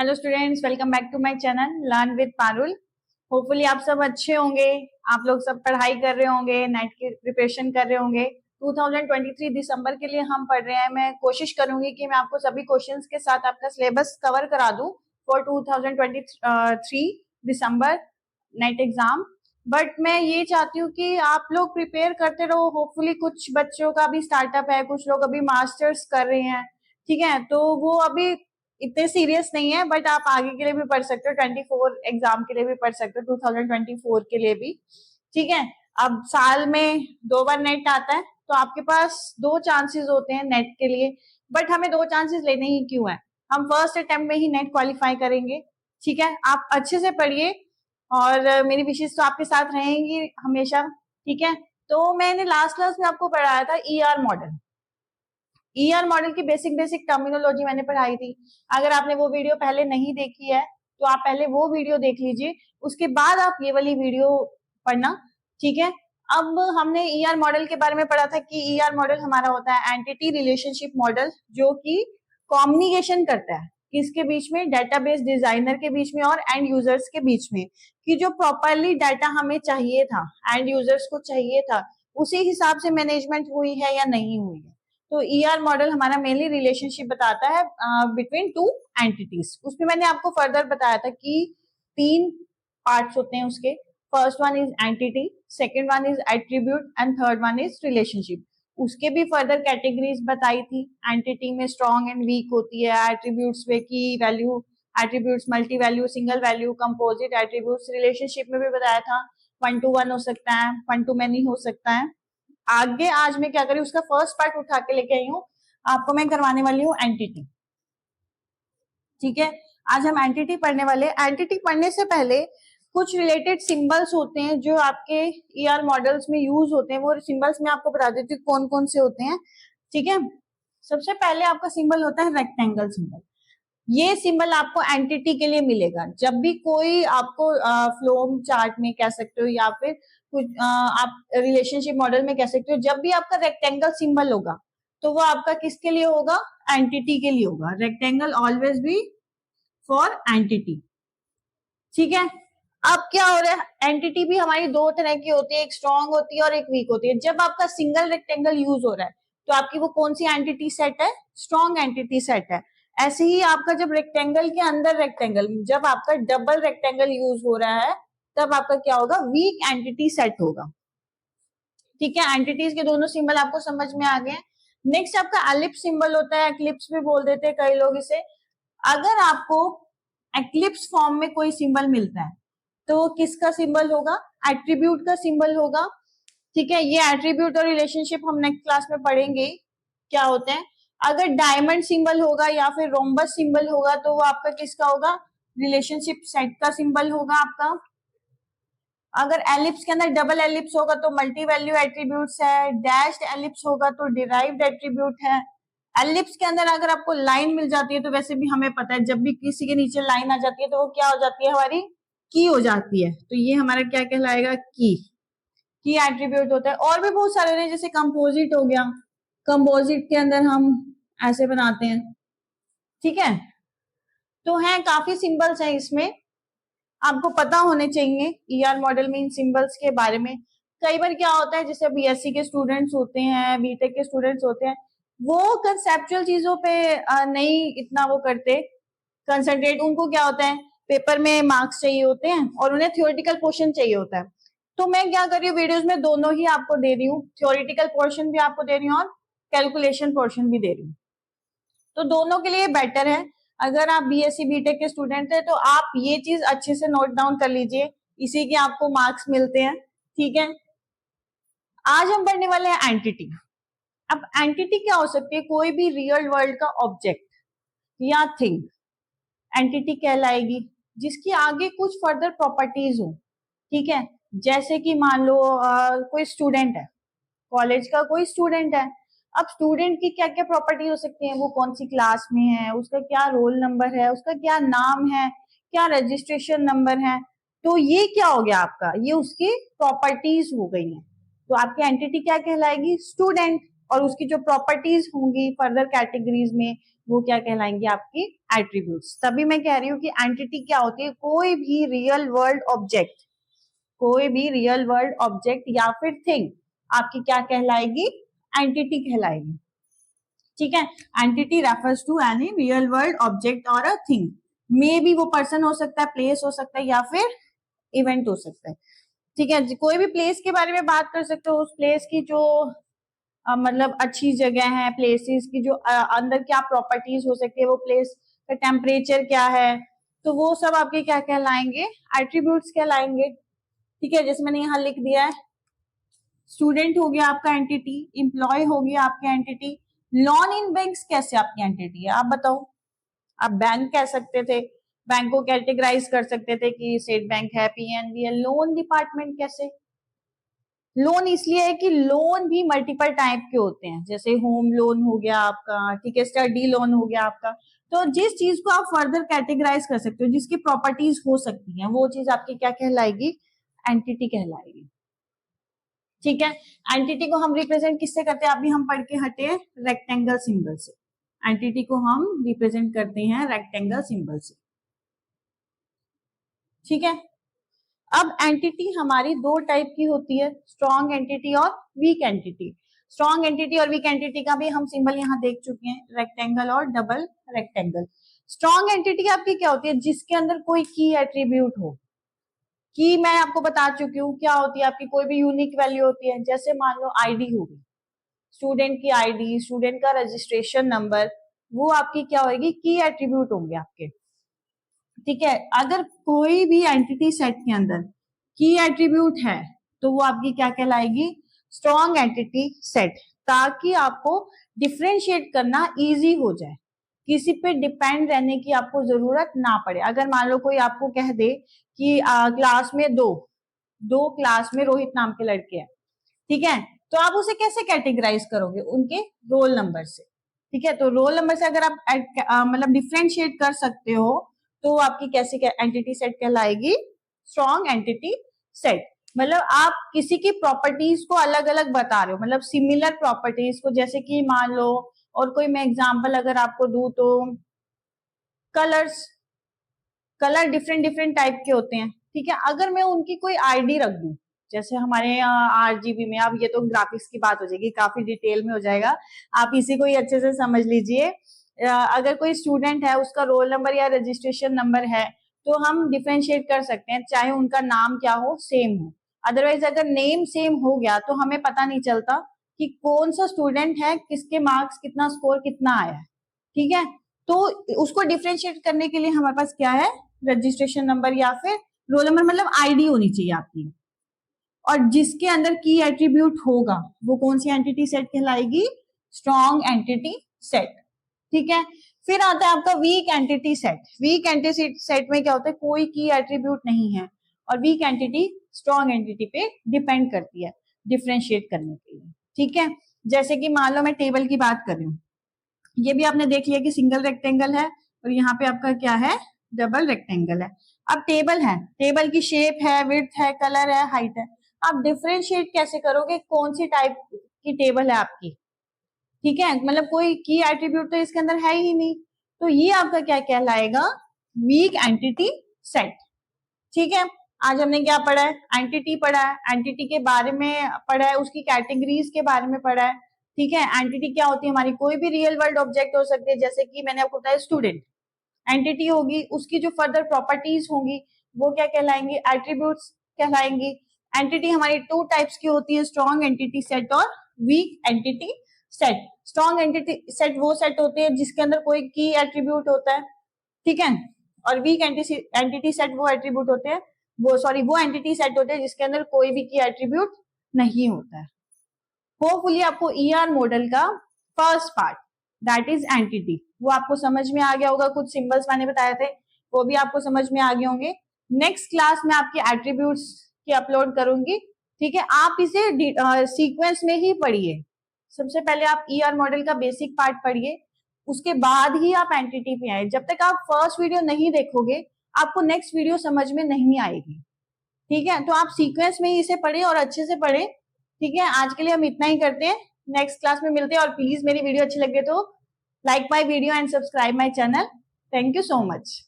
Hello students, welcome back to my channel learn with Parul. Hopefully आप सब अच्छे होंगे। आप लोग सब पढ़ाई कर रहे होंगे, नेट की प्रिपरेशन कर रहे होंगे। 2023 दिसंबर के लिए हम पढ़ रहे हैं। मैं कोशिश करूंगी कि मैं आपको सभी क्वेश्चंस के साथ आपका सिलेबस कवर करा दूं for 2023 December net exam. But मैं ये चाहती हूँ कि आप लोग प्रिपेयर करते रहो। होपफुली कुछ बच्चों का भी स्टार्टअप है, कुछ लोग अभी मास्टर्स कर रहे हैं, ठीक है, तो वो अभी इतने सीरियस नहीं है, बट आप आगे के लिए भी पढ़ सकते हो, 24 एग्जाम के लिए भी पढ़ सकते हो, 2024 के लिए भी, ठीक है। अब साल में 2 बार नेट आता है, तो आपके पास 2 चांसेस होते हैं नेट के लिए, बट हमें 2 चांसेस लेने ही क्यों है, हम फर्स्ट अटेम्प्ट में ही नेट क्वालिफाई करेंगे, ठीक है। आप अच्छे से पढ़िए और मेरी विशेष तो आपके साथ रहेंगी हमेशा, ठीक है। तो मैंने लास्ट क्लास में आपको पढ़ाया था ईआर मॉडल। ईआर मॉडल की बेसिक टर्मिनोलॉजी मैंने पढ़ाई थी। अगर आपने वो वीडियो पहले नहीं देखी है तो आप पहले वो वीडियो देख लीजिए, उसके बाद आप ये वाली वीडियो पढ़ना, ठीक है। अब हमने ईआर मॉडल के बारे में पढ़ा था कि ईआर मॉडल हमारा होता है एंटिटी रिलेशनशिप मॉडल, जो कि कम्युनिकेशन करता है किसके बीच में, डेटाबेस डिजाइनर के बीच में और एंड यूजर्स के बीच में, कि जो प्रॉपरली डाटा हमें चाहिए था, एंड यूजर्स को चाहिए था, उसी हिसाब से मैनेजमेंट हुई है या नहीं हुई है। तो ईआर मॉडल हमारा मेनली रिलेशनशिप बताता है बिटवीन टू एंटिटीज। उसमें मैंने आपको फर्दर बताया था कि 3 पार्ट्स होते हैं उसके। First one is entity, second one is attribute and third one is relationship. उसके भी फर्दर कैटेगरीज बताई थी। एंटिटी में स्ट्रॉन्ग एंड वीक होती है, एट्रीब्यूट्स में की value, attributes multi value, single value, composite attributes. Relationship में भी बताया था 1 to 1 हो सकता है, 1 to many हो सकता है। आगे आज मैं क्या करी, उसका फर्स्ट पार्ट उठा के लेके आई हूँ, आपको मैं करवाने वाली हूँ एंटिटी, ठीक है। आज हम एंटिटी पढ़ने वाले। एंटिटी पढ़ने से पहले कुछ रिलेटेड सिंबल्स होते हैं जो आपके ईआर मॉडल्स में यूज होते हैं, वो सिंबल्स मैं आपको बता देती हूँ कौन कौन से होते हैं, ठीक है। सबसे पहले आपका सिंबल होता है रेक्टेंगल सिंबल। ये सिंबल आपको एंटिटी के लिए मिलेगा जब भी कोई आपको फ्लो चार्ट में कह सकते हो या फिर कुछ आप रिलेशनशिप मॉडल में कह सकते हो, जब भी आपका रेक्टेंगल सिंबल होगा तो वो आपका किसके लिए होगा, एंटिटी के लिए होगा। Rectangle always be for entity, ठीक है। अब क्या हो रहा है, एंटिटी भी हमारी 2 तरह की होती है, एक स्ट्रॉन्ग होती है और एक वीक होती है। जब आपका सिंगल रेक्टेंगल यूज हो रहा है तो आपकी वो कौन सी एंटिटी सेट है, स्ट्रॉन्ग एंटिटी सेट है। ऐसे ही आपका जब रेक्टेंगल के अंदर रेक्टेंगल, जब आपका डबल रेक्टेंगल यूज हो रहा है तब आपका क्या होगा, वीक एंटिटी सेट होगा, ठीक है। एंटिटीज के दोनों सिंबल आपको समझ में आ गए। नेक्स्ट आपका एलिप्स सिंबल होता है, एक्लिप्स भी बोल देते हैं कई लोग इसे। अगर आपको एक्लिप्स फॉर्म में कोई सिंबल मिलता है तो वो किसका सिंबल होगा, एट्रीब्यूट का सिंबल होगा, ठीक है। ये एट्रीब्यूट और रिलेशनशिप हम नेक्स्ट क्लास में पढ़ेंगे क्या होते हैं। अगर डायमंड सिंबल होगा या फिर रोम्बस सिंबल होगा तो वो आपका किसका होगा, रिलेशनशिप सेट का सिंबल होगा आपका। अगर एलिप्स के अंदर डबल एलिप्स होगा तो मल्टी वैल्यू एट्रीब्यूट्स है, डैश्ड एलिप्स होगा तो डिराइव्ड एट्रीब्यूट है। एलिप्स के अंदर अगर आपको लाइन मिल जाती है तो वैसे भी हमें पता है जब भी किसी के नीचे लाइन आ जाती है तो वो क्या हो जाती है, हमारी की हो जाती है। तो ये हमारा क्या कहलाएगा, की एट्रीब्यूट होता है। और भी बहुत सारे हैं, जैसे कंपोजिट हो गया, कंपोजिट के अंदर हम ऐसे बनाते हैं, ठीक है। तो है काफी सिंबल्स हैं इसमें, आपको पता होने चाहिए ईआर मॉडल में इन सिंबल्स के बारे में। कई बार क्या होता है, जैसे बीएससी के स्टूडेंट्स होते हैं, बीटेक के स्टूडेंट्स होते हैं, वो कंसेप्चुअल चीजों पे नहीं इतना वो करते कंसंट्रेट। उनको क्या होता है, पेपर में मार्क्स चाहिए होते हैं और उन्हें थ्योरेटिकल पोर्शन चाहिए होता है। तो मैं क्या कर रही हूँ, वीडियोस में दोनों ही आपको दे रही हूँ, थ्योरेटिकल पोर्शन भी आपको दे रही हूँ और कैलकुलेशन पोर्शन भी दे रही हूँ। तो दोनों के लिए बेटर है। अगर आप बीएससी बीटेक के स्टूडेंट है तो आप ये चीज अच्छे से नोट डाउन कर लीजिए, इसी के आपको मार्क्स मिलते हैं, ठीक है। आज हम पढ़ने वाले हैं एंटिटी। अब एंटिटी क्या हो सकती है, कोई भी रियल वर्ल्ड का ऑब्जेक्ट या थिंग एंटिटी कहलाएगी जिसकी आगे कुछ फर्दर प्रॉपर्टीज हो, ठीक है। जैसे कि मान लो कोई स्टूडेंट है, कॉलेज का कोई स्टूडेंट है। अब स्टूडेंट की क्या क्या प्रॉपर्टी हो सकती है, वो कौन सी क्लास में है, उसका क्या रोल नंबर है, उसका क्या नाम है, क्या रजिस्ट्रेशन नंबर है। तो ये क्या हो गया आपका, ये उसकी प्रॉपर्टीज हो गई हैं। तो आपकी एंटिटी क्या कहलाएगी, स्टूडेंट। और उसकी जो प्रॉपर्टीज होंगी फर्दर कैटेगरीज में वो क्या कहलाएंगी, आपकी एट्रीब्यूट्स। तभी मैं कह रही हूँ कि एंटिटी क्या होती है, कोई भी रियल वर्ल्ड ऑब्जेक्ट, कोई भी रियल वर्ल्ड ऑब्जेक्ट या फिर थिंग आपकी क्या कहलाएगी, एंटिटी कहलाएगी। ठीक है, entity refers to any real world object और अ थिंग, मे बी वो पर्सन हो सकता है, प्लेस हो सकता है या फिर इवेंट हो सकता है। ठीक है, कोई भी प्लेस के बारे में बात कर सकते हो, उस प्लेस की जो मतलब अच्छी जगह है, प्लेसेस की जो अंदर क्या प्रॉपर्टीज हो सकती है, वो प्लेस का टेम्परेचर क्या है, तो वो सब आपके क्या कहलाएंगे, एट्रीब्यूट्स कहलाएंगे। ठीक है, जैसे मैंने यहाँ लिख दिया है, स्टूडेंट हो गया आपका एंटिटी, एम्प्लॉय हो गया आपका एंटिटी, लोन इन बैंक्स कैसे आपकी एंटिटी है, आप बताओ। आप बैंक कह सकते थे, बैंक को कैटेगराइज कर सकते थे कि स्टेट बैंक है, पीएनबी है। लोन डिपार्टमेंट कैसे, लोन इसलिए है कि लोन भी मल्टीपल टाइप के होते हैं, जैसे होम लोन हो गया आपका, ठीक है, स्टडी लोन हो गया आपका। तो जिस चीज को आप फर्दर कैटेगराइज कर सकते हो, जिसकी प्रॉपर्टीज हो सकती हैं, वो चीज आपकी क्या कहलाएगी, एंटिटी कहलाएगी। ठीक है, एंटिटी को हम रिप्रेजेंट किससे करते हैं, अभी हम पढ़ के हटे रेक्टेंगल सिंबल से। एंटिटी को हम रिप्रेजेंट करते हैं रेक्टेंगल सिंबल से। ठीक है, अब एंटिटी हमारी दो टाइप की होती है, स्ट्रॉन्ग एंटिटी और वीक एंटिटी। स्ट्रॉन्ग एंटिटी और वीक एंटिटी का भी हम सिंबल यहाँ देख चुके हैं, रेक्टेंगल और डबल रेक्टेंगल। स्ट्रॉन्ग एंटिटी आपकी क्या होती है, जिसके अंदर कोई की एट्रीब्यूट हो। की मैं आपको बता चुकी हूँ क्या होती है, आपकी कोई भी यूनिक वैल्यू होती है, जैसे मान लो आईडी होगी, स्टूडेंट की आईडी, स्टूडेंट का रजिस्ट्रेशन नंबर, वो आपकी क्या होगी, की एट्रीब्यूट होंगे आपके। ठीक है, अगर कोई भी एंटिटी सेट के अंदर की एट्रीब्यूट है तो वो आपकी क्या कहलाएगी, स्ट्रॉन्ग एंटिटी सेट, ताकि आपको डिफरेंशिएट करना इजी हो जाए, किसी पे डिपेंड रहने की आपको जरूरत ना पड़े। अगर मान लो कोई आपको कह दे कि क्लास में दो क्लास में रोहित नाम के लड़के हैं, ठीक है, तो आप उसे कैसे कैटेगराइज करोगे, उनके रोल नंबर से। ठीक है, तो रोल नंबर से अगर आप मतलब डिफरेंशिएट कर सकते हो तो आपकी कैसी एंटिटी सेट कहलाएगी, स्ट्रॉन्ग एंटिटी सेट। मतलब आप किसी की प्रॉपर्टीज को अलग अलग बता रहे हो, मतलब सिमिलर प्रॉपर्टीज को, जैसे कि मान लो, और कोई मैं एग्जांपल अगर आपको दूं तो कलर डिफरेंट डिफरेंट टाइप के होते हैं। ठीक है, अगर मैं उनकी कोई आईडी रख दूं, जैसे हमारे आरजीबी में, अब ये तो ग्राफिक्स की बात हो जाएगी, काफी डिटेल में हो जाएगा, आप इसी को ही अच्छे से समझ लीजिए। अगर कोई स्टूडेंट है, उसका रोल नंबर या रजिस्ट्रेशन नंबर है, तो हम डिफरेंशिएट कर सकते हैं, चाहे उनका नाम क्या हो, सेम हो। अदरवाइज अगर नेम सेम हो गया तो हमें पता नहीं चलता कि कौन सा स्टूडेंट है, किसके मार्क्स, कितना स्कोर कितना आया है। ठीक है, तो उसको डिफरेंशिएट करने के लिए हमारे पास क्या है, रजिस्ट्रेशन नंबर या फिर रोल नंबर, मतलब आईडी होनी चाहिए आपकी, और जिसके अंदर की एट्रीब्यूट होगा वो कौन सी एंटिटी सेट कहलाएगी, स्ट्रॉन्ग एंटिटी सेट। ठीक है, फिर आता है आपका weak entity set. Weak entity set में क्या होता है, कोई की एट्रीब्यूट नहीं है, और वीक एंटिटी स्ट्रॉन्ग एंटिटी पे डिपेंड करती है डिफरेंशिएट करने के लिए। ठीक है, जैसे कि मान लो मैं टेबल की बात कर रही हूँ, ये भी आपने देख लिया कि सिंगल रेक्टेंगल है, और यहाँ पे आपका क्या है, डबल रेक्टेंगल है। अब टेबल है, टेबल की शेप है, विड्थ है, कलर है, हाइट है, आप डिफरेंशिएट कैसे करोगे, कौन सी टाइप की टेबल है आपकी। ठीक है, मतलब कोई की एट्रीब्यूट तो इसके अंदर है ही नहीं, तो ये आपका क्या कहलाएगा, वीक एंटिटी सेट। ठीक है, आज हमने क्या पढ़ा है, एंटिटी पढ़ा है, एंटिटी के बारे में पढ़ा है, उसकी कैटेगरीज के बारे में पढ़ा है। ठीक है, एंटिटी क्या होती है हमारी, कोई भी रियल वर्ल्ड ऑब्जेक्ट हो सकती है, जैसे कि मैंने आपको बताया स्टूडेंट एंटिटी होगी, उसकी जो फर्दर प्रॉपर्टीज होंगी वो क्या कहलाएंगी, एट्रीब्यूट्स कहलाएंगी। एंटिटी हमारी टू टाइप्स की होती है, स्ट्रॉन्ग एंटिटी सेट और week entity set. Strong entity set वो सेट होते हैं जिसके अंदर कोई की एट्रीब्यूट होता है, ठीक है, और वीक एंटिटी सेट वो एट्रीब्यूट होते हैं, वो एंटिटी सेट होते हैं जिसके अंदर कोई भी की एट्रीब्यूट नहीं होता है। होपफुली आपको ईआर मॉडल का first part that is entity वो आपको समझ में आ गया होगा, कुछ सिंबल्स मैंने बताए थे वो भी आपको समझ में आ गए होंगे। नेक्स्ट क्लास में आपकी एट्रीब्यूट्स की अपलोड करूंगी, ठीक है, आप इसे सीक्वेंस में ही पढ़िए। सबसे पहले आप ईआर मॉडल का बेसिक पार्ट पढ़िए, उसके बाद ही आप एंटिटी पे आए। जब तक आप फर्स्ट वीडियो नहीं देखोगे आपको नेक्स्ट वीडियो समझ में नहीं आएगी। ठीक है, तो आप सीक्वेंस में ही इसे पढ़े और अच्छे से पढ़े। ठीक है, आज के लिए हम इतना ही करते हैं। नेक्स्ट क्लास में मिलते हैं, और प्लीज मेरी वीडियो अच्छी लगे तो like my video and subscribe my channel. Thank you so much.